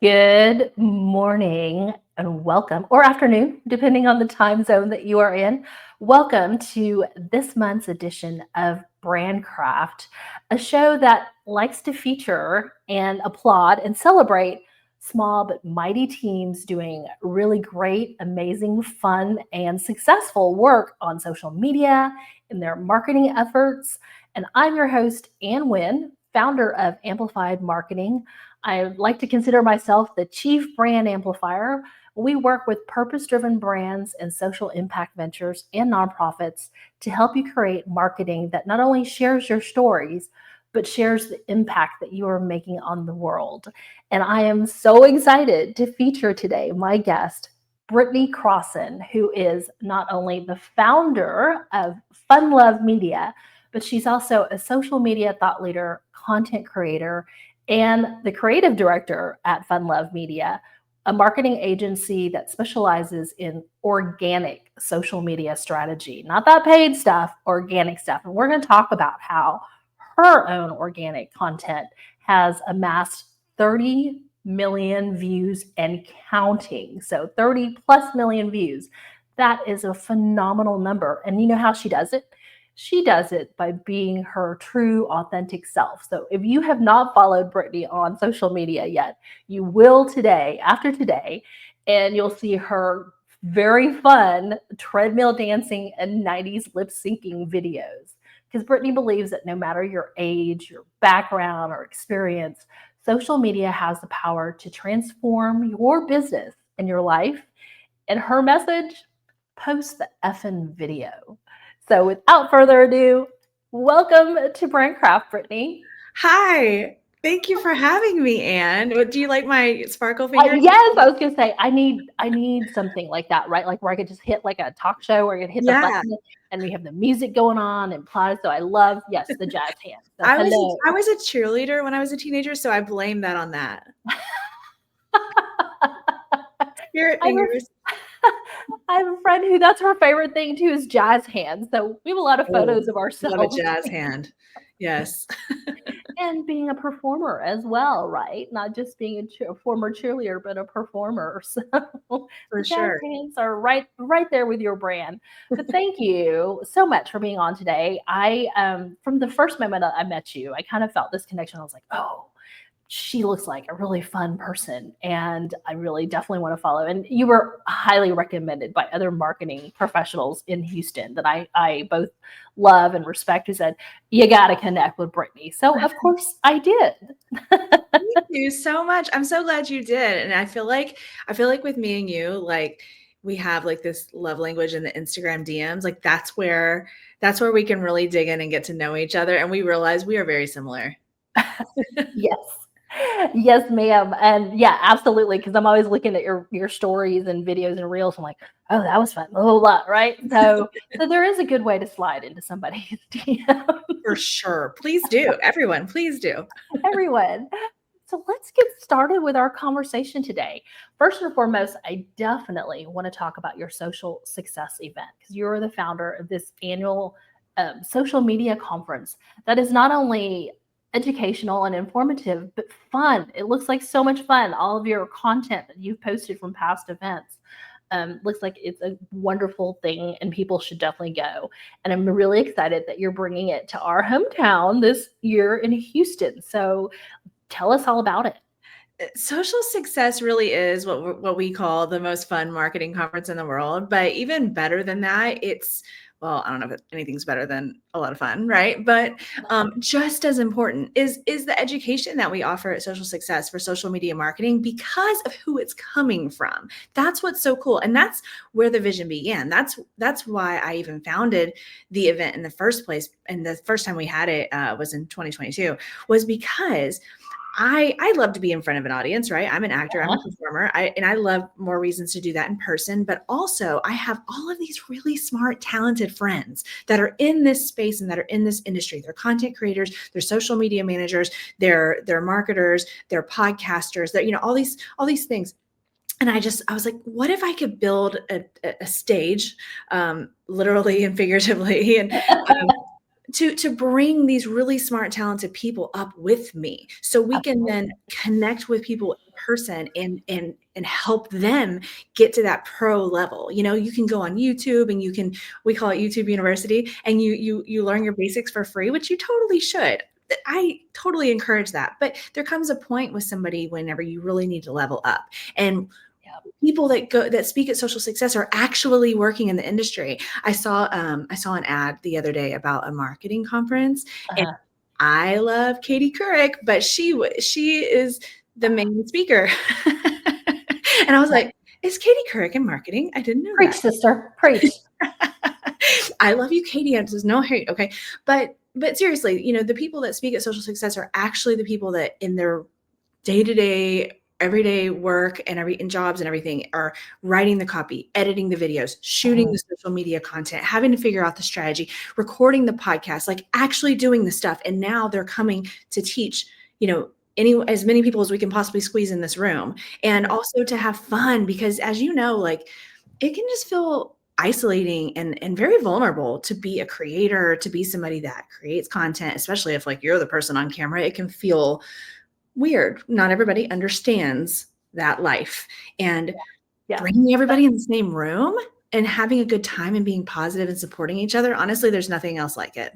Good morning and welcome, or afternoon, depending on the time zone that you are in. Welcome to this month's edition of BrandCraft, a show that likes to feature and applaud and celebrate small but mighty teams doing really great, amazing, fun, and successful work on social media in their marketing efforts. And I'm your host, Ann Wynn, founder of Amplified Marketing. I like to consider myself the chief brand amplifier. We work with purpose driven brands and social impact ventures and nonprofits to help you create marketing that not only shares your stories, but shares the impact that you are making on the world. And I am so excited to feature today my guest, Britney Crossan, who is not only the founder of Fun Love Media, but she's also a social media thought leader, content creator, and the creative director at Fun Love Media, a marketing agency that specializes in organic social media strategy, not that paid stuff, organic stuff. And we're going to talk about how her own organic content has amassed 30 million views and counting. So 30 plus million views. That is a phenomenal number. And you know how she does it? She does it by being her true, authentic self. So if you have not followed Britney on social media yet, you will today, after today, and you'll see her very fun treadmill dancing and 90s lip syncing videos. Because Britney believes that no matter your age, your background, or experience, social media has the power to transform your business and your life. And her message: post the effing video. So without further ado, welcome to BrandCraft, Britney. Hi. Thank you for having me, Anne. Do you like my sparkle fingers? Yes, I was gonna say I need something like that, right? Like where I could just hit like a talk show where I could hit the Yeah. button and we have the music going on and plot. So I love, yes, the jazz hands. So I was hello. I was a cheerleader when I was a teenager, so I blame that on that. Spirit I have a fingers. I have a friend who that's her favorite thing too is jazz hands. So we have a lot of Oh, photos of love a ourselves jazz hand. Yes. and being a performer as well, right? Not just being a former cheerleader, but a performer. So For the jazz sure. hands are right there with your brand. But thank you so much for being on today. I from the first moment that I met you, I kind of felt this connection. I was like, oh, she looks like a really fun person and I really definitely want to follow. And you were highly recommended by other marketing professionals in Houston that I both love and respect, who said, you got to connect with Britney. So of course I did. Thank you so much. I'm so glad you did. And I feel like with me and you, like we have like this love language in the Instagram DMs. Like that's where we can really dig in and get to know each other. And we realize we are very similar. Yes. Yes, ma'am. And yeah, absolutely. Cause I'm always looking at your stories and videos and reels. I'm like, oh, that was fun. Blah, blah, blah, right. So there is a good way to slide into somebody's DM. For sure. Please do. Everyone, please do. Everyone. So let's get started with our conversation today. First and foremost, I definitely want to talk about your social success event because you're the founder of this annual social media conference that is not only educational and informative, but fun. It looks like so much fun. All of your content that you've posted from past events looks like it's a wonderful thing, and people should definitely go. And I'm really excited that you're bringing it to our hometown this year in Houston. So tell us all about it. Social success really is what we call the most fun marketing conference in the world. But even better than that, well, I don't know if anything's better than a lot of fun, right? But just as important is the education that we offer at Social Success for social media marketing because of who it's coming from. That's what's so cool, and that's where the vision began. That's why I even founded the event in the first place. And the first time we had it was in 2022, was because I love to be in front of an audience, right? I'm an actor, I'm a Uh-huh. performer, and I love more reasons to do that in person. But also, I have all of these really smart, talented friends that are in this space and that are in this industry. They're content creators, they're social media managers, they're marketers, they're podcasters, they're all these things. And I was like, what if I could build a stage, literally and figuratively, and to bring these really smart, talented people up with me so we can then connect with people in person and help them get to that pro level. You can go on YouTube and we call it YouTube University, and you learn your basics for free, which you totally should. I totally encourage that. But there comes a point with somebody whenever you really need to level up. And people that speak at Social Success are actually working in the industry. I saw an ad the other day about a marketing conference, and I love Katie Couric, but she is the main speaker. And I was like, is Katie Couric in marketing? I didn't know Preach, that. sister, preach. I love you, Katie. There's no hate. Okay. But seriously, the people that speak at Social Success are actually the people that in their day-to-day, everyday work and in jobs and everything are writing the copy, editing the videos, shooting the social media content, having to figure out the strategy, recording the podcast, like actually doing the stuff. And now they're coming to teach, as many people as we can possibly squeeze in this room, and also to have fun, because as you know, like it can just feel isolating and very vulnerable to be a creator, to be somebody that creates content, especially if like you're the person on camera. It can feel weird. Not everybody understands that life, and bringing everybody in the same room and having a good time and being positive and supporting each other. Honestly, there's nothing else like it.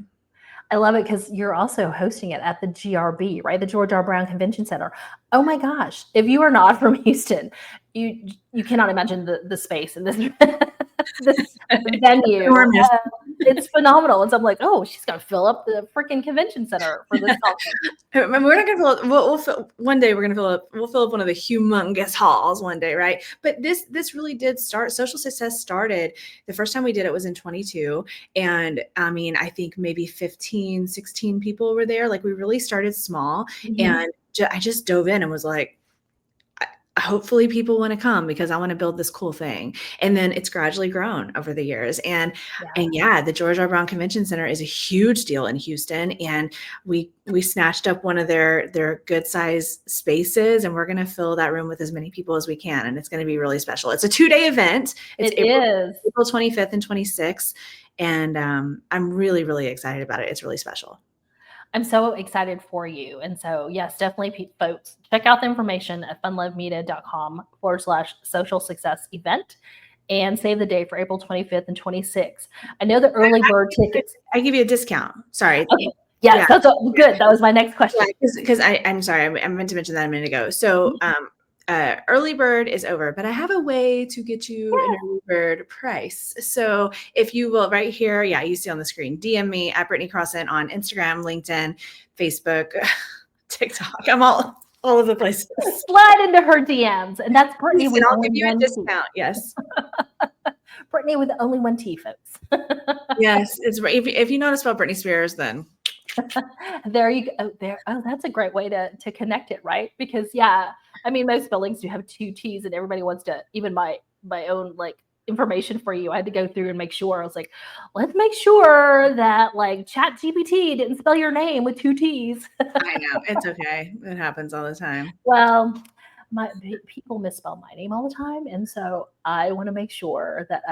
I love it because you're also hosting it at the GRB, right? The George R. Brown Convention Center. Oh my gosh. If you are not from Houston, you cannot imagine the space in this, this venue. It's phenomenal. And so I'm like, oh, she's going to fill up the freaking convention center for this conference. We're not going to fill up. We'll fill, one day we're going to fill up. We'll fill up one of the humongous halls one day, right? But this really did start. Social Success started. The first time we did it was in 22, and I mean, I think maybe 15, 16 people were there. Like we really started small, and I just dove in and was like, hopefully people want to come because I want to build this cool thing. And then it's gradually grown over the years. And the George R. Brown Convention Center is a huge deal in Houston. And we snatched up one of their good size spaces, and we're going to fill that room with as many people as we can. And it's going to be really special. It's a 2-day event. It's April 25th and 26th. And I'm really, really excited about it. It's really special. I'm so excited for you. And so, yes, definitely, folks, check out the information at funlovemedia.com/social success event and save the day for April 25th and 26th. I know the early bird tickets. I give you a discount. Sorry. Okay. Yes, that's good. That was my next question. Because I'm sorry, I meant to mention that a minute ago. So, early bird is over, but I have a way to get you an early bird price. So if you will, right here, you see on the screen, DM me at Britney Crossan on Instagram, LinkedIn, Facebook, TikTok. I'm all over the place. Slide into her DMs, and that's Britney with I'll give you a discount. Yes. Britney with only one T, folks. Yes, it's if you know how to spell Britney Spears, then. There you go. There. Oh, that's a great way to connect it, right? Because I mean, most spellings do have 2 T's, and everybody wants to. Even my own like information for you, I had to go through and make sure. I was like, let's make sure that like ChatGPT didn't spell your name with 2 T's. I know, it's okay. It happens all the time. Well, people misspell my name all the time, and so I want to make sure that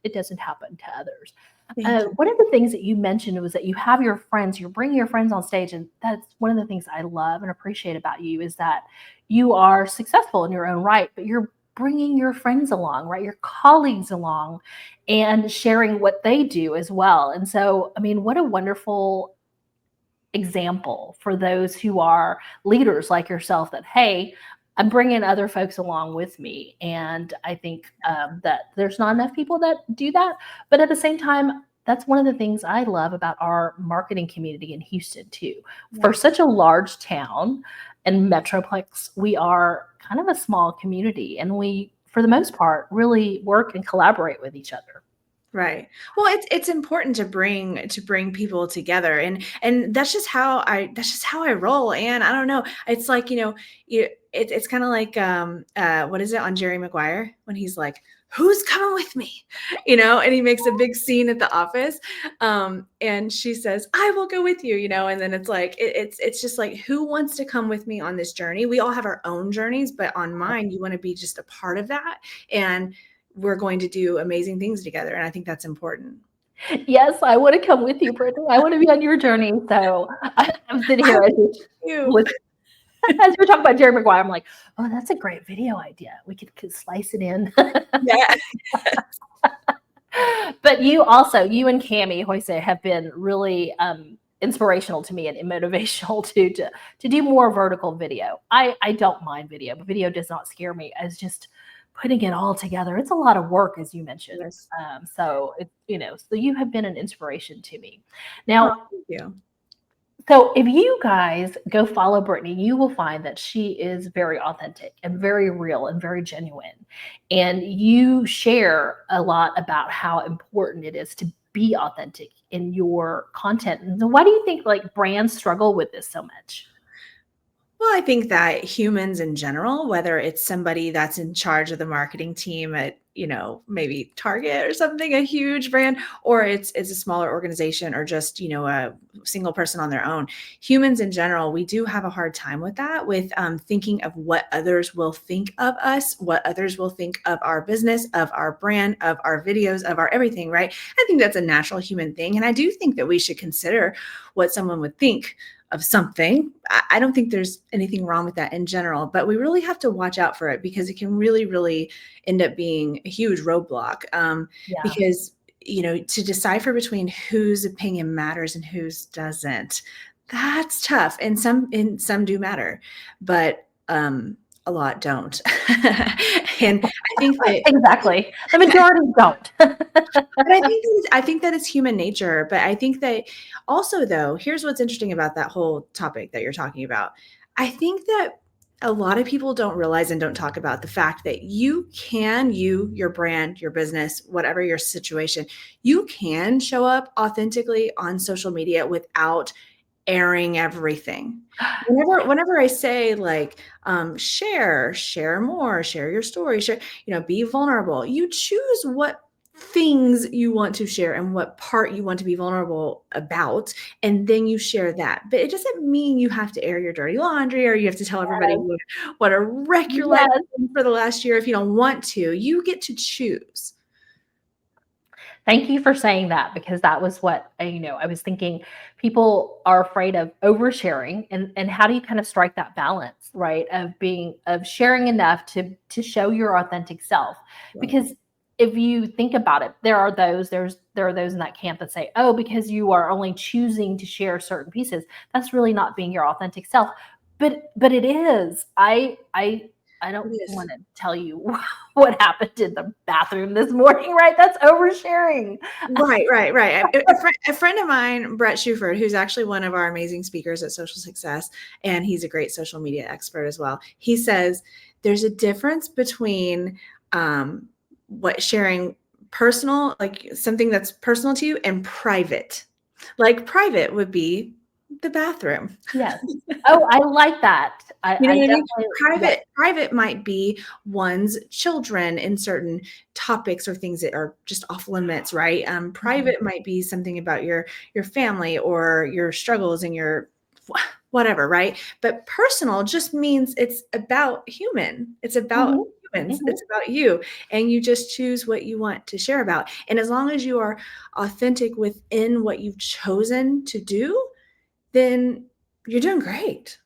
it doesn't happen to others. One of the things that you mentioned was that you have your friends, you're bringing your friends on stage. And that's one of the things I love and appreciate about you is that you are successful in your own right, but you're bringing your friends along, right? Your colleagues along and sharing what they do as well. And so, I mean, what a wonderful example for those who are leaders like yourself that, hey, I'm bringing other folks along with me. And I think that there's not enough people that do that. But at the same time, that's one of the things I love about our marketing community in Houston, too. Yeah. For such a large town and metroplex, we are kind of a small community. And we, for the most part, really work and collaborate with each other. Right. Well, it's important to bring people together, and that's just how I roll. And I don't know, it's like, it's kind of like what is it on Jerry Maguire when he's like, who's coming with me, and he makes a big scene at the office, and she says, I will go with you, and then it's like it's just like, who wants to come with me on this journey? We all have our own journeys, but on mine, you want to be just a part of that, and we're going to do amazing things together. And I think that's important. Yes, I want to come with you, Brittany. I want to be on your journey. So I'm sitting here. As we're talking about Jerry Maguire, I'm like, oh, that's a great video idea. We could slice it in. Yeah. But you and Cami Hoyse have been really inspirational to me and motivational to do more vertical video. I don't mind video, but video does not scare me as just putting it all together. It's a lot of work, as you mentioned. Yes. So so you have been an inspiration to me. Oh, Now, thank you. so if you guys go follow Britney, you will find that she is very authentic and very real and very genuine. And you share a lot about how important it is to be authentic in your content. And so why do you think like brands struggle with this so much? Well, I think that humans in general, whether it's somebody that's in charge of the marketing team at, maybe Target or something, a huge brand, or it's a smaller organization or just, a single person on their own. Humans in general, we do have a hard time with that, with thinking of what others will think of us, what others will think of our business, of our brand, of our videos, of our everything, right? I think that's a natural human thing. And I do think that we should consider what someone would think of something. I don't think there's anything wrong with that in general, but we really have to watch out for it because it can really, really end up being a huge roadblock. Yeah. Because, to decipher between whose opinion matters and whose doesn't, that's tough. And some do matter, but a lot don't. And I think that Exactly. The majority don't. but I think that it's human nature. But I think that also, though, here's what's interesting about that whole topic that you're talking about. I think that a lot of people don't realize and don't talk about the fact that your brand, your business, whatever your situation, you can show up authentically on social media without airing everything. Whenever I say like share more, share your story, share, be vulnerable. You choose what things you want to share and what part you want to be vulnerable about, and then you share that. But it doesn't mean you have to air your dirty laundry or you have to tell everybody what a wreck your life Yes. has been for the last year. If you don't want to, you get to choose. Thank you for saying that because that was what I was thinking. People are afraid of oversharing, and how do you kind of strike that balance, right? Of sharing enough to show your authentic self. Right. Because if you think about it, there are those in that camp that say, oh, because you are only choosing to share certain pieces, that's really not being your authentic self. But it is. I don't It is. want to tell you what happened in the bathroom this morning, right? That's oversharing. Right. A friend of mine, Brett Shuford, who's actually one of our amazing speakers at Social Success, and he's a great social media expert as well. He says there's a difference between what sharing personal, like something that's personal to you, and private. Like private would be the bathroom. Yes. Oh, I like that. You know I what I mean? definitely, yes. Private might be one's children in certain topics or things that are just off limits, right? Mhm. Private might be something about your family or your struggles and your whatever, right? But personal just means it's about human. It's about Mhm. humans. Mhm. It's about you. And you just choose what you want to share about. And as long as you are authentic within what you've chosen to do, then you're doing great.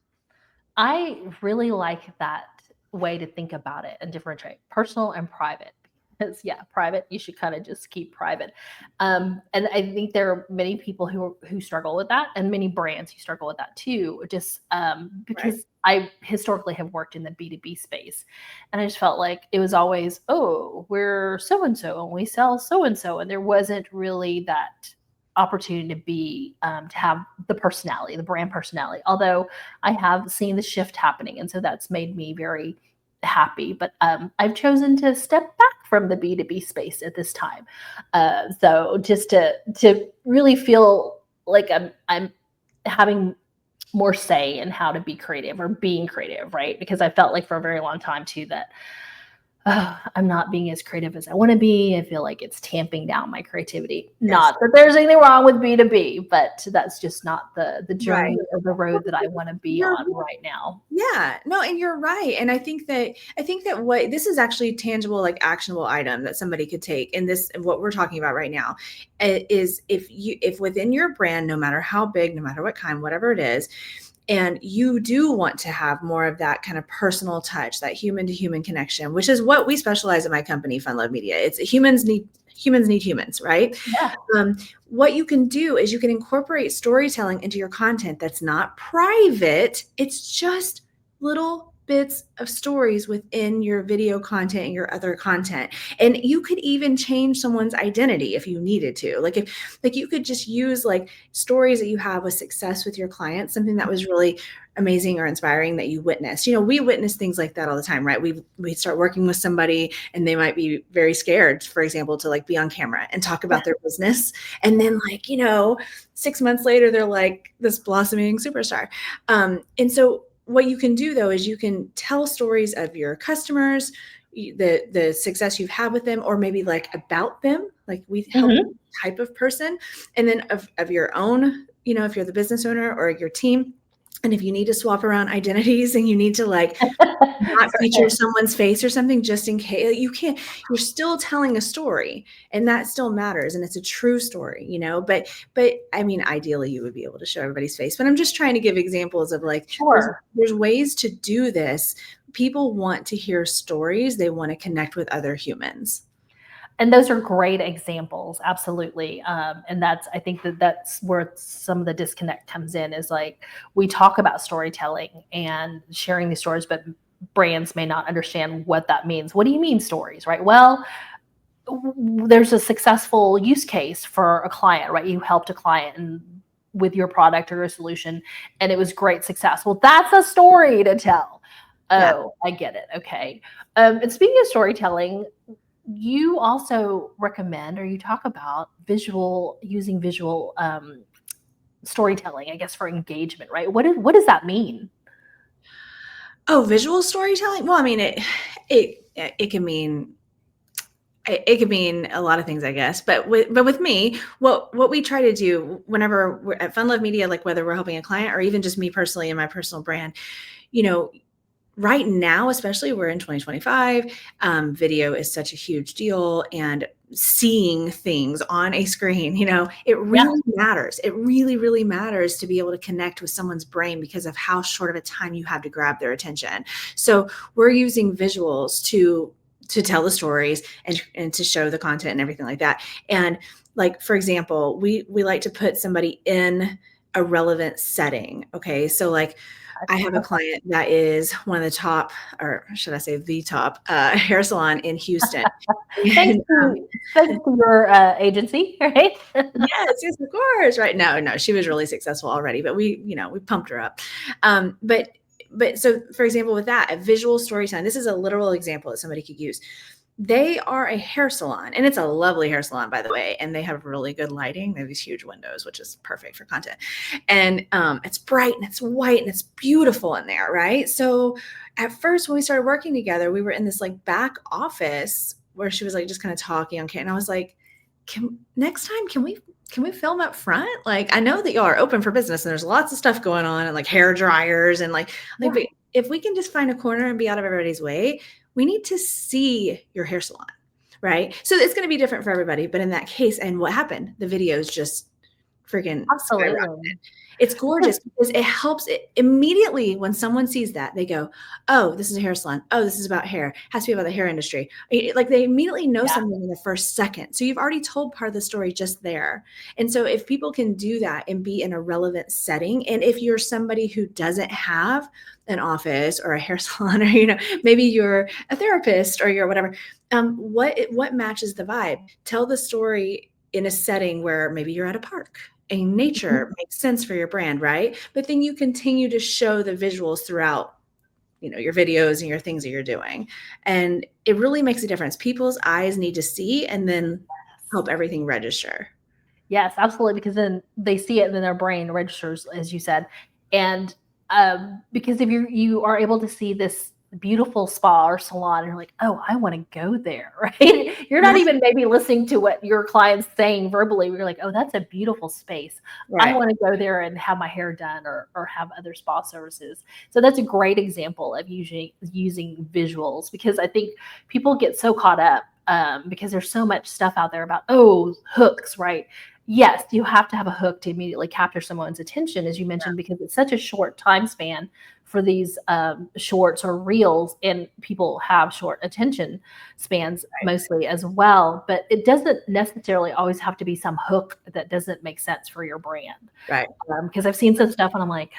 I really like that way to think about it and differentiate personal and private. Because yeah, private, you should kind of just keep private. And I think there are many people who struggle with that, and many brands who struggle with that too. Just Right. because I historically have worked in the B2B space, and I just felt like it was always, oh, we're so and so, and we sell so and there wasn't really that opportunity to be to have the personality, the brand personality. Although I have seen the shift happening, and so that's made me very happy. But I've chosen to step back from the B2B space at this time. So just to really feel like I'm having more say in how to be creative or being creative, right? Because I felt like for a very long time too that I'm not being as creative as I want to be. I feel like it's tamping down my creativity. Yes. Not that there's anything wrong with B2B, but that's just not the Right. journey or the road that I want to be You're on right now. Yeah, no, and you're right. And I think that what this is actually tangible, like actionable item that somebody could take in this, what we're talking about right now, is if within your brand, no matter how big, no matter what kind, whatever it is, And you do want to have more of that kind of personal touch, that human to human connection, which is what we specialize in my company, Fun Love Media. It's humans need humans, right? Yeah. What you can do is you can incorporate storytelling into your content that's not private. It's just little bits of stories within your video content and your other content. And you could even change someone's identity if you needed to. Like you could just use like stories that you have with success with your clients, something that was really amazing or inspiring that you witnessed. We witness things like that all the time, right? We start working with somebody and they might be very scared, for example, to like be on camera and talk about their business. And then 6 months later, they're like this blossoming superstar. And so what you can do though, is you can tell stories of your customers, the success you've had with them, or maybe like about them, like we help type of person, and then of your own, if you're the business owner or your team. And if you need to swap around identities and you need to like not feature someone's face or something, just in case, you're still telling a story, and that still matters. And it's a true story, but I mean, ideally you would be able to show everybody's face, but I'm just trying to give examples of like, there's ways to do this. People want to hear stories. They want to connect with other humans. And those are great examples. Absolutely. And I think that's where some of the disconnect comes in, is like, we talk about storytelling and sharing these stories, but brands may not understand what that means. What do you mean stories, right? Well, there's a successful use case for a client, right? You helped a client with your product or your solution, and it was great success. Well, that's a story to tell. Oh, I get it. Okay. And speaking of storytelling, you also recommend, or you talk about using visual storytelling, I guess, for engagement, right? What does that mean? Oh, visual storytelling. Well, I mean, it can mean a lot of things, I guess. But with me, what we try to do whenever we're at Fun Love Media, like whether we're helping a client or even just me personally in my personal brand, right now, especially we're in 2025, video is such a huge deal, and seeing things on a screen, it really matters. It really, really matters to be able to connect with someone's brain because of how short of a time you have to grab their attention. So we're using visuals to tell the stories and to show the content and everything like that. And like, for example, we like to put somebody in a relevant setting. Okay. So like, I have a client that is one of the top, or should I say the top, hair salon in Houston. Thanks to your agency, right? Yes, of course. Right. No, she was really successful already, but we pumped her up. But so, for example, with that, a visual storytelling, this is a literal example that somebody could use. They are a hair salon, and it's a lovely hair salon, by the way, and they have really good lighting. They have these huge windows, which is perfect for content. And it's bright and it's white and it's beautiful in there, right? So at first, when we started working together, we were in this like back office where she was like just kind of talking on camera, and I was like, next time, can we film up front? Like, I know that y'all are open for business and there's lots of stuff going on, and like hair dryers and like but if we can just find a corner and be out of everybody's way, we need to see your hair salon, right? So it's going to be different for everybody. But in that case, and what happened? The videos just freaking skyrocketed. It's gorgeous because it helps it immediately. When someone sees that, they go, oh, this is a hair salon. Oh, this is about hair. It has to be about the hair industry. Like, they immediately know something in the first second. So you've already told part of the story just there. And so if people can do that and be in a relevant setting, and if you're somebody who doesn't have an office or a hair salon, or maybe you're a therapist or you're whatever, what matches the vibe? Tell the story in a setting where maybe you're at a park. And nature makes sense for your brand, right? But then you continue to show the visuals throughout, your videos and your things that you're doing. And it really makes a difference. People's eyes need to see and then help everything register. Yes, absolutely. Because then they see it and then their brain registers, as you said. And because if you are able to see this beautiful spa or salon, and you're like, oh, I want to go there, right? You're not even maybe listening to what your client's saying verbally. You're like, oh, that's a beautiful space. Right. I want to go there and have my hair done or have other spa services. So that's a great example of using visuals, because I think people get so caught up because there's so much stuff out there about, hooks, right? yes, you have to have a hook to immediately capture someone's attention, as you mentioned, because it's such a short time span for these shorts or reels, and people have short attention spans mostly as well. But it doesn't necessarily always have to be some hook that doesn't make sense for your brand. Right. Because I've seen some stuff and I'm like,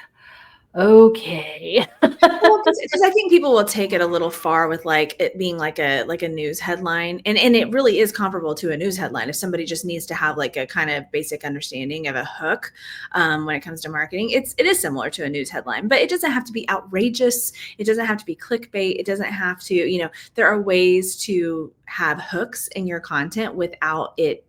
okay. Well, because I think people will take it a little far with like it being like a news headline, and it really is comparable to a news headline. If somebody just needs to have like a kind of basic understanding of a hook when it comes to marketing, it is similar to a news headline, but it doesn't have to be outrageous. It doesn't have to be clickbait. It doesn't have to, there are ways to have hooks in your content without it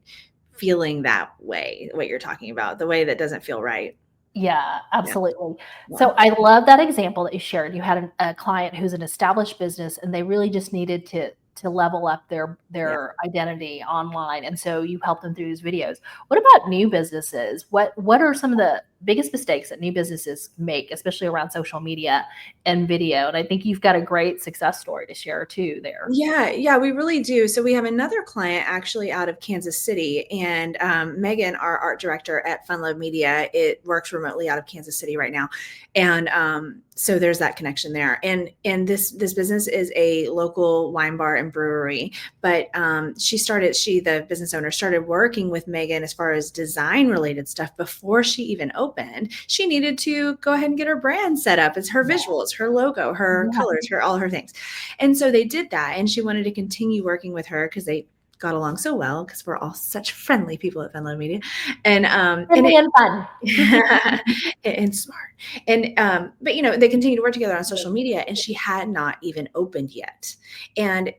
feeling that way, what you're talking about, the way that doesn't feel right. Yeah, Yeah. absolutely. Yeah. So I love that example that you shared. You had a client who's an established business, and they really just needed to level up their Yeah. identity online, and so you helped them through these videos. What about new businesses? What are some of the biggest mistakes that new businesses make, especially around social media and video? And I think you've got a great success story to share too there. Yeah, we really do. So we have another client actually out of Kansas City, and Megan, our art director at Fun Love Media, it works remotely out of Kansas City right now, and so there's that connection there. And this business is a local wine bar and brewery, but the business owner started working with Megan as far as design related stuff before she even opened. She needed to go ahead and get her brand set up. It's her visuals, her logo, her Yeah. colors, all her things. And so they did that, and she wanted to continue working with her because they got along so well, because we're all such friendly people at Fun Love Media, and Friendly and fun. and smart, and but they continued to work together on social media, and she had not even opened yet, and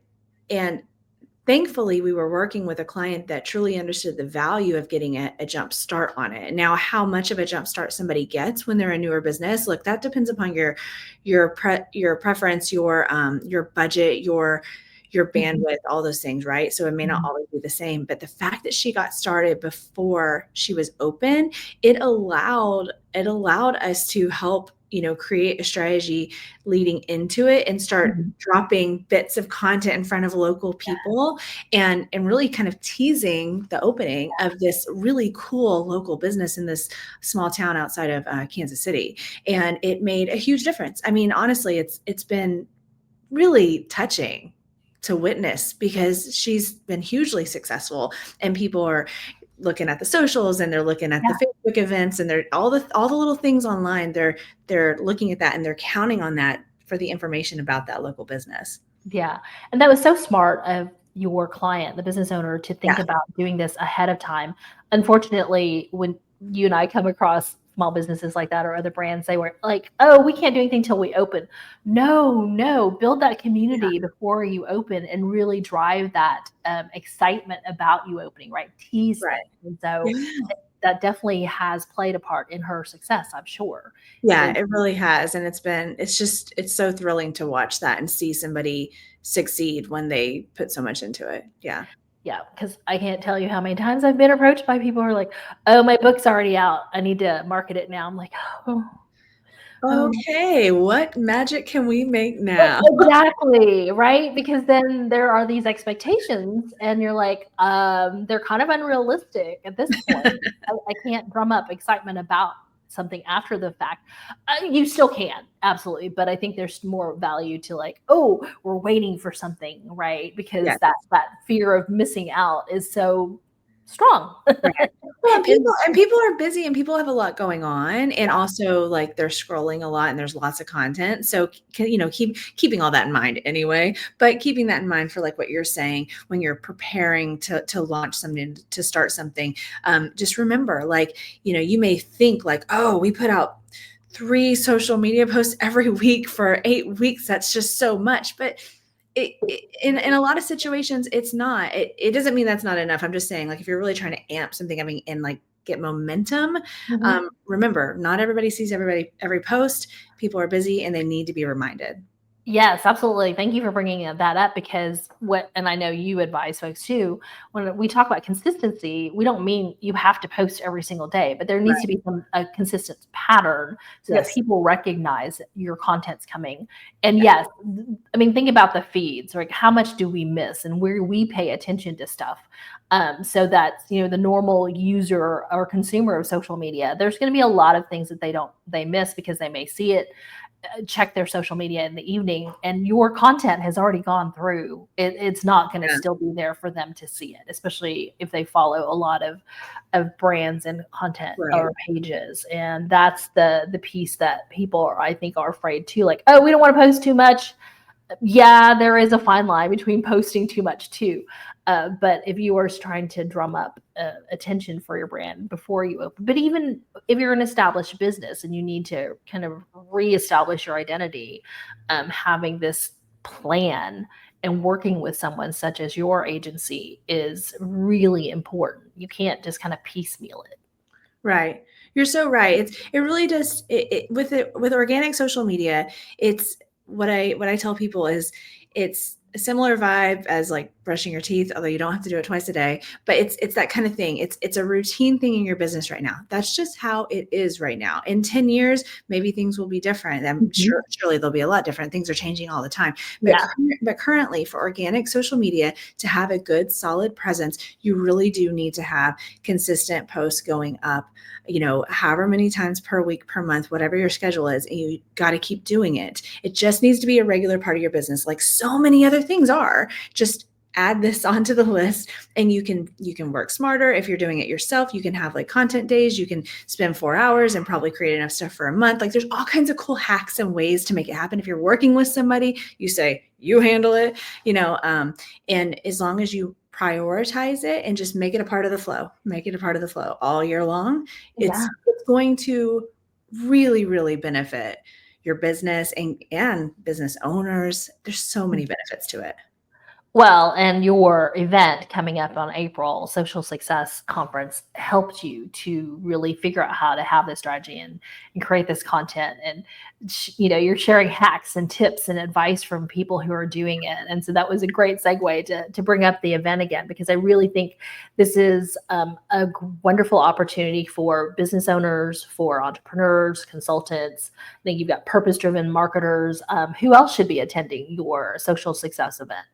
thankfully we were working with a client that truly understood the value of getting a jump start on it. Now, how much of a jump start somebody gets when they're a newer business, look, that depends upon your preference, your budget, your bandwidth, all those things, right? So it may not always be the same, but the fact that she got started before she was open, it allowed us to help create a strategy leading into it and start dropping bits of content in front of local people, and really kind of teasing the opening of this really cool local business in this small town outside of Kansas City. And it made a huge difference. I mean, honestly, it's been really touching to witness, because she's been hugely successful, and people are looking at the socials, and they're looking at the Facebook events, and they're all the little things online. They're looking at that, and they're counting on that for the information about that local business. Yeah. And that was so smart of your client, the business owner, to think Yeah. about doing this ahead of time. Unfortunately, when you and I come across small businesses like that or other brands, they were like, oh, we can't do anything till we open. No, build that community before you open and really drive that excitement about you opening, right? Tease Right. things. And so that definitely has played a part in her success, I'm sure. Yeah, it really has. And it's so thrilling to watch that and see somebody succeed when they put so much into it. Yeah. Yeah, because I can't tell you how many times I've been approached by people who are like, "Oh, my book's already out. I need to market it now." I'm like, "Oh, Okay, what magic can we make now? exactly, right?" Because then there are these expectations, and you're like, they're kind of unrealistic at this point. I can't drum up excitement about something after the fact. You still can, absolutely, but I think there's more value to like, oh, we're waiting for something, right? Because Yeah. that fear of missing out is so strong. Right. Well, people are busy, and people have a lot going on, and also like they're scrolling a lot, and there's lots of content. So keeping all that in mind anyway, but keeping that in mind for like what you're saying when you're preparing to launch something, to start something. Just remember, like, you may think like, oh, we put out 3 social media posts every week for 8 weeks. That's just so much. But in a lot of situations, it's not. It doesn't mean that's not enough. I'm just saying, like, if you're really trying to amp something, I mean, and like get momentum, remember, not everybody sees every post. People are busy, and they need to be reminded. Yes, absolutely. Thank you for bringing that up because and I know you advise folks too, when we talk about consistency, we don't mean you have to post every single day, but there needs to Right. be a consistent pattern so that Yes. people recognize your content's coming. And yes, I mean, think about the feeds, like how much do we miss and where we pay attention to stuff. So that, the normal user or consumer of social media, there's going to be a lot of things that they miss because they may see it, check their social media in the evening, and your content has already gone through. It's not going to Yeah. still be there for them to see it, especially if they follow a lot of brands and content Right. or pages. And that's the piece that people I think are afraid too. Like, oh, we don't want to post too much. Yeah, there is a fine line between posting too much too. But if you are trying to drum up attention for your brand before you open, but even if you're an established business and you need to kind of reestablish your identity, having this plan and working with someone such as your agency is really important. You can't just kind of piecemeal it. Right. You're so right. It really does with organic social media, it's what I tell people is it's a similar vibe as like brushing your teeth, although you don't have to do it twice a day, but it's that kind of thing. It's a routine thing in your business right now. That's just how it is right now. In 10 years, maybe things will be different. I'm Mhm. surely they'll be a lot different. Things are changing all the time. But Yeah. currently for organic social media to have a good solid presence, you really do need to have consistent posts going up, however many times per week, per month, whatever your schedule is, and you got to keep doing it. It just needs to be a regular part of your business, like so many other things are. Just add this onto the list, and you can work smarter. If you're doing it yourself, you can have like content days. You can spend 4 hours and probably create enough stuff for a month. Like there's all kinds of cool hacks and ways to make it happen. If you're working with somebody, you say you handle it, and as long as you prioritize it and just make it a part of the flow, make it a part of the flow all year long, Yeah. it's going to really, really benefit your business and business owners. There's so many benefits to it. Well, and your event coming up on April, Social Success Conference, helped you to really figure out how to have this strategy and create this content. And, you're sharing hacks and tips and advice from people who are doing it. And so that was a great segue to bring up the event again, because I really think this is a wonderful opportunity for business owners, for entrepreneurs, consultants. I think you've got purpose driven marketers. Who else should be attending your social success event?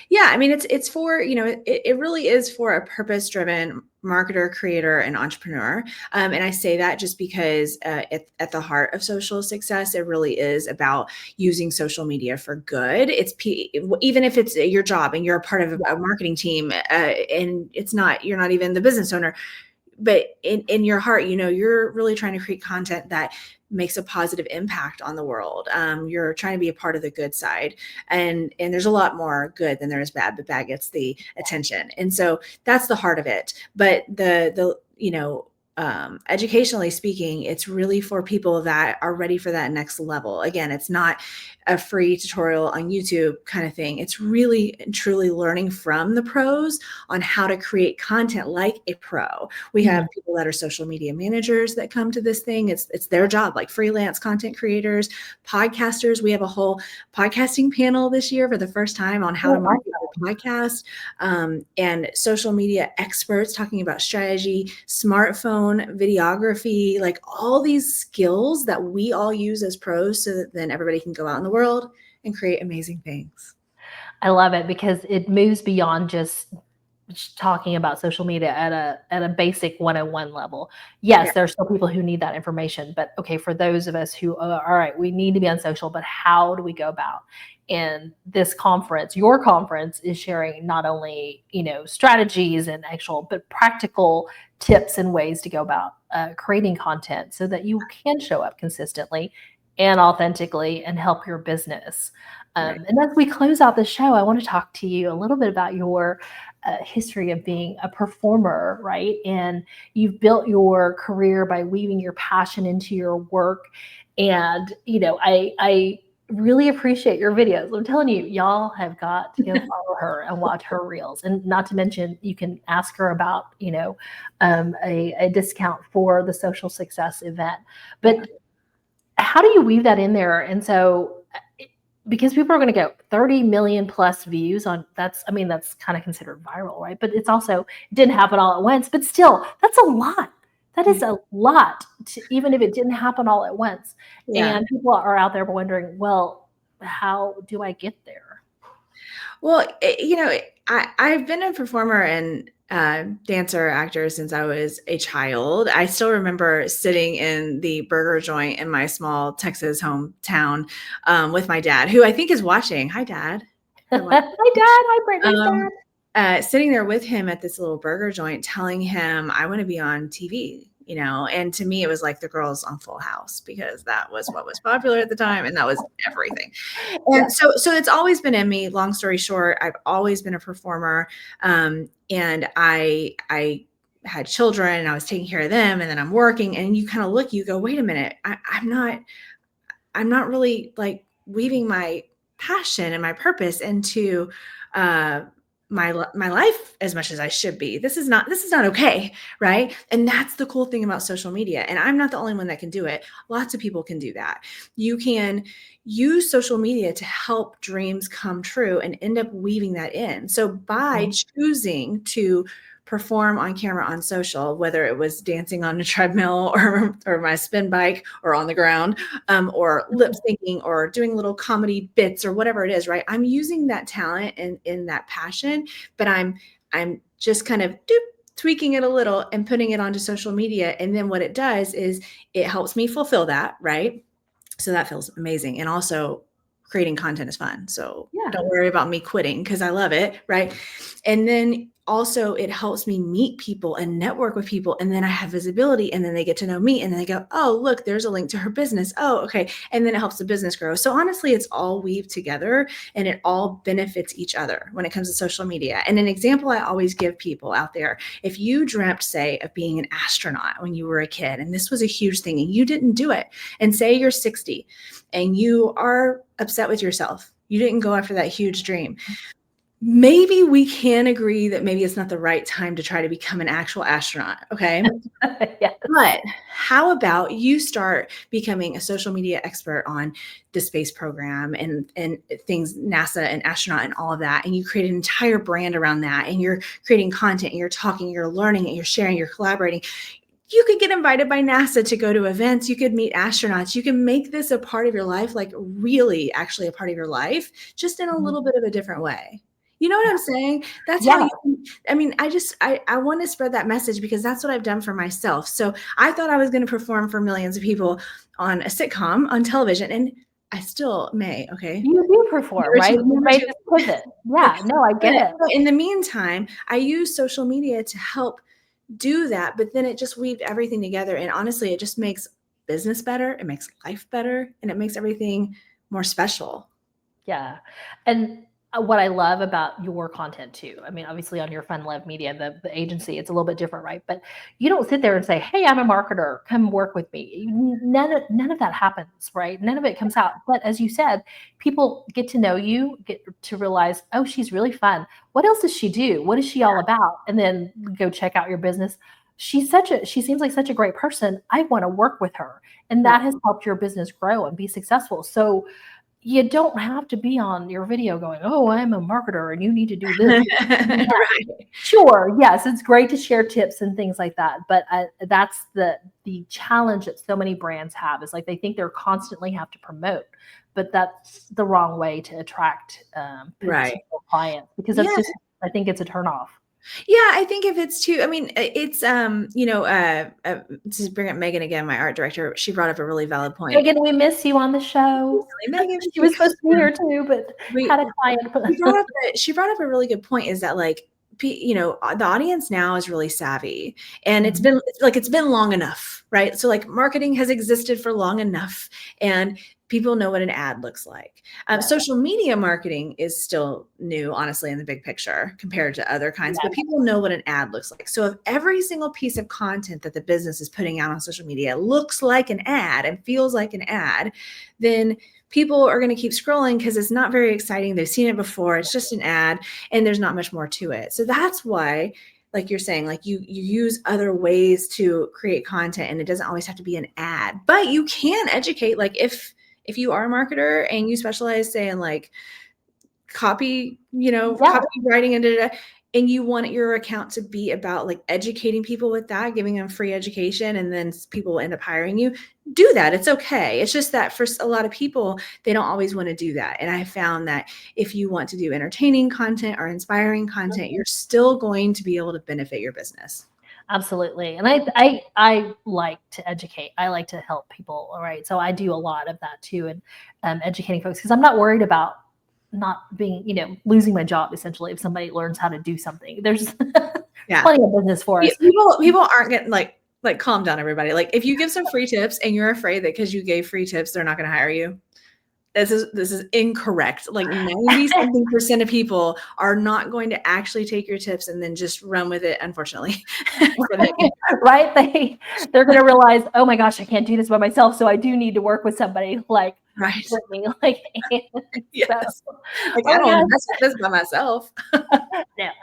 Yeah, I mean, it's for, it really is for a purpose-driven marketer, creator, and entrepreneur. And I say that just because at the heart of social success, it really is about using social media for good. Even if it's your job and you're a part of a marketing team, and you're not even the business owner, but in your heart, you're really trying to create content that makes a positive impact on the world. You're trying to be a part of the good side, and there's a lot more good than there is bad, but bad gets the attention, and so that's the heart of it. But educationally speaking, it's really for people that are ready for that next level. Again, it's not a free tutorial on YouTube kind of thing. It's really and truly learning from the pros on how to create content like a pro. We have people that are social media managers that come to this thing. It's their job, like freelance content creators, podcasters. We have a whole podcasting panel this year for the first time on how to Oh, market your podcast, and social media experts talking about strategy, smartphone videography, like all these skills that we all use as pros so that then everybody can go out in the world and create amazing things. I love it because it moves beyond just talking about social media at a basic 101 level. Yeah. Yes, there are still people who need that information, but okay, for those of us who are all right, we need to be on social, but how do we go about? And this conference, your conference, is sharing not only strategies and actual, but practical tips and ways to go about creating content so that you can show up consistently and authentically and help your business. Right. And as we close out the show, I want to talk to you a little bit about your history of being a performer, right? And you've built your career by weaving your passion into your work. And, I really appreciate your videos. I'm telling you, y'all have got to go follow her and watch her reels. And not to mention, you can ask her about, a discount for the social success event. Yeah. But how do you weave that in there? And so because people are going to go 30 million plus views on that's, I mean, that's kind of considered viral, right? But it's also, it didn't happen all at once, but still, that's a lot. That is a lot, even if it didn't happen all at once. Yeah. And people are out there wondering, well, how do I get there? Well, I've been a performer and dancer, actor since I was a child. I still remember sitting in the burger joint in my small Texas hometown with my dad, who I think is watching. Hi, Dad. Hi, Dad. Hi, Brittany's Um, dad. Sitting there with him at this little burger joint, telling him I want to be on TV, and to me it was like the girls on Full House, because that was what was popular at the time, and that was everything. Yeah. And so it's always been in me. Long story short, I've always been a performer, and I had children, and I was taking care of them, and then I'm working, and you kind of look, you go, wait a minute, I'm not really like weaving my passion and my purpose into my life as much as I should be. This is not okay, right? And that's the cool thing about social media. And I'm not the only one that can do it. Lots of people can do that. You can use social media to help dreams come true and end up weaving that in. So by choosing to perform on camera on social, whether it was dancing on a treadmill or my spin bike or on the ground, or lip syncing or doing little comedy bits or whatever it is, right? I'm using that talent and in that passion, but I'm just kind of tweaking it a little and putting it onto social media. And then what it does is it helps me fulfill that, right? So that feels amazing. And also creating content is fun. So don't worry about me quitting, because I love it, right? And then also it helps me meet people and network with people, and then I have visibility, and then they get to know me, and then they go, oh, look, there's a link to her business. Oh, okay. And then it helps the business grow. So honestly, it's all weaved together, and it all benefits each other when it comes to social media. And an example I always give people out there, if you dreamt, say, of being an astronaut when you were a kid, and this was a huge thing, and you didn't do it, and say you're 60 and you are upset with yourself, you didn't go after that huge dream, maybe we can agree that maybe it's not the right time to try to become an actual astronaut. Okay. Yes. But how about you start becoming a social media expert on the space program and things, NASA and astronaut and all of that. And you create an entire brand around that, and you're creating content, and you're talking, you're learning, and you're sharing, you're collaborating. You could get invited by NASA to go to events. You could meet astronauts. You can make this a part of your life, like really actually a part of your life, just in a little bit of a different way. You know what I'm saying? That's how I mean, I want to spread that message, because that's what I've done for myself. So I thought I was going to perform for millions of people on a sitcom on television, and I still may. Okay. You do perform, right? You made this pivot. Yeah, no, I get it. But in the meantime, I use social media to help do that, but then it just weaved everything together. And honestly, it just makes business better. It makes life better, and it makes everything more special. Yeah. And what I love about your content too, I mean, obviously on your Fun Love Media, the agency, it's a little bit different, right? But you don't sit there and say, hey, I'm a marketer, come work with me. None of that happens, right? None of it comes out. But as you said, people get to know you, get to realize, oh, she's really fun. What else does she do? What is she all about? And then go check out your business. She seems like such a great person. I want to work with her. And that has helped your business grow and be successful. So you don't have to be on your video going, oh, I'm a marketer and you need to do this. Right. Sure. Yes. It's great to share tips and things like that. But that's the challenge that so many brands have, is like, they think they're constantly have to promote, but that's the wrong way to attract potential clients, because that's just, I think it's a turnoff. Yeah, I think if it's too, I mean, it's, to bring up Megan again, my art director, she brought up a really valid point. Megan, we miss you on the show. Megan, she was supposed to be here too, but had a client. She brought up a really good point, is that like, the audience now is really savvy, and it's been long enough, right? So like marketing has existed for long enough, and people know what an ad looks like. Social media marketing is still new, honestly, in the big picture compared to other kinds, but people know what an ad looks like. So if every single piece of content that the business is putting out on social media looks like an ad and feels like an ad, then people are going to keep scrolling, because it's not very exciting. They've seen it before. It's just an ad, and there's not much more to it. So that's why, like you're saying, like you use other ways to create content, and it doesn't always have to be an ad, but you can educate. Like if if you are a marketer and you specialize, say, in like copy, Yeah. copywriting and you want your account to be about like educating people with that, giving them free education, and then people will end up hiring you, do that. It's okay. It's just that for a lot of people, they don't always want to do that. And I found that if you want to do entertaining content or inspiring content, you're still going to be able to benefit your business. Absolutely. And I like to educate. I like to help people. All right. So I do a lot of that too, and educating folks, because I'm not worried about not being, losing my job essentially if somebody learns how to do something. There's plenty of business for us. People aren't getting like calm down, everybody. Like if you give some free tips and you're afraid that because you gave free tips, they're not going to hire you. This is incorrect. Like 90-something% of people are not going to actually take your tips and then just run with it, unfortunately. Right? They're going to realize, oh my gosh, I can't do this by myself. So I do need to work with somebody like right. Britney. Like, yes. So, like I don't want to mess with this by myself. No,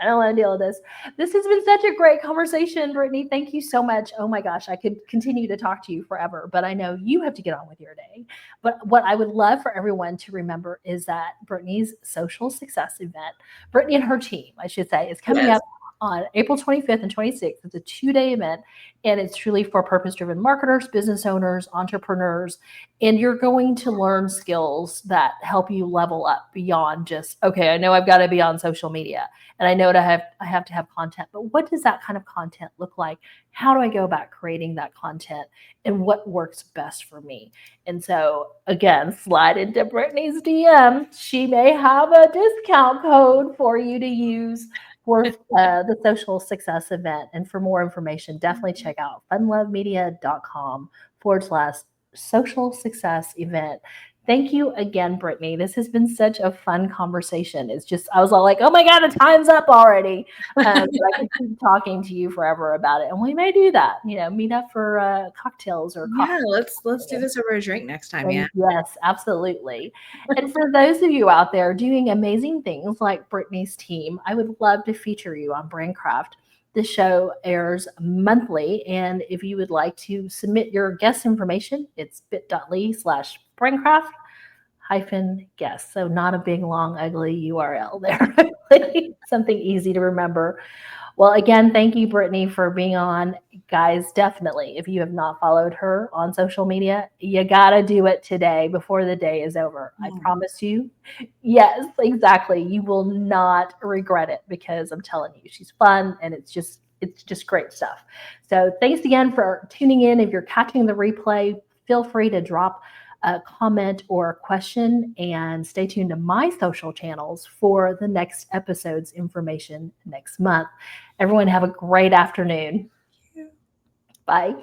I don't want to deal with this. This has been such a great conversation, Britney. Thank you so much. Oh my gosh, I could continue to talk to you forever, but I know you have to get on with your day. But what I would love for everyone to remember is that Britney's social success event, Britney and her team, I should say, is coming up on April 25th and 26th. It's a 2-day event, and it's truly for purpose-driven marketers, business owners, entrepreneurs, and you're going to learn skills that help you level up beyond just, okay, I know I've got to be on social media, and I know that I have to have content, but what does that kind of content look like? How do I go about creating that content, and what works best for me? And so, again, slide into Britney's DM. She may have a discount code for you to use for the social success event. And for more information, definitely check out funlovemedia.com/social success event. Thank you again, Britney. This has been such a fun conversation. It's just, I was all like, oh my God, the time's up already. But I could keep talking to you forever about it. And we may do that, meet up for cocktails or coffee. Yeah, let's do this over a drink next time. Yeah. Yes, absolutely. And for those of you out there doing amazing things like Britney's team, I would love to feature you on BrandCraft. The show airs monthly, and if you would like to submit your guest information, it's bit.ly/BrandCraft-guest. So not a big, long, ugly URL there. Something easy to remember. Well, again, thank you, Britney, for being on. Guys, definitely, if you have not followed her on social media, you got to do it today before the day is over. I promise you. Yes, exactly. You will not regret it, because I'm telling you, she's fun, and it's just great stuff. So thanks again for tuning in. If you're catching the replay, feel free to drop a comment or a question, and stay tuned to my social channels for the next episode's information next month. Everyone have a great afternoon. Bye.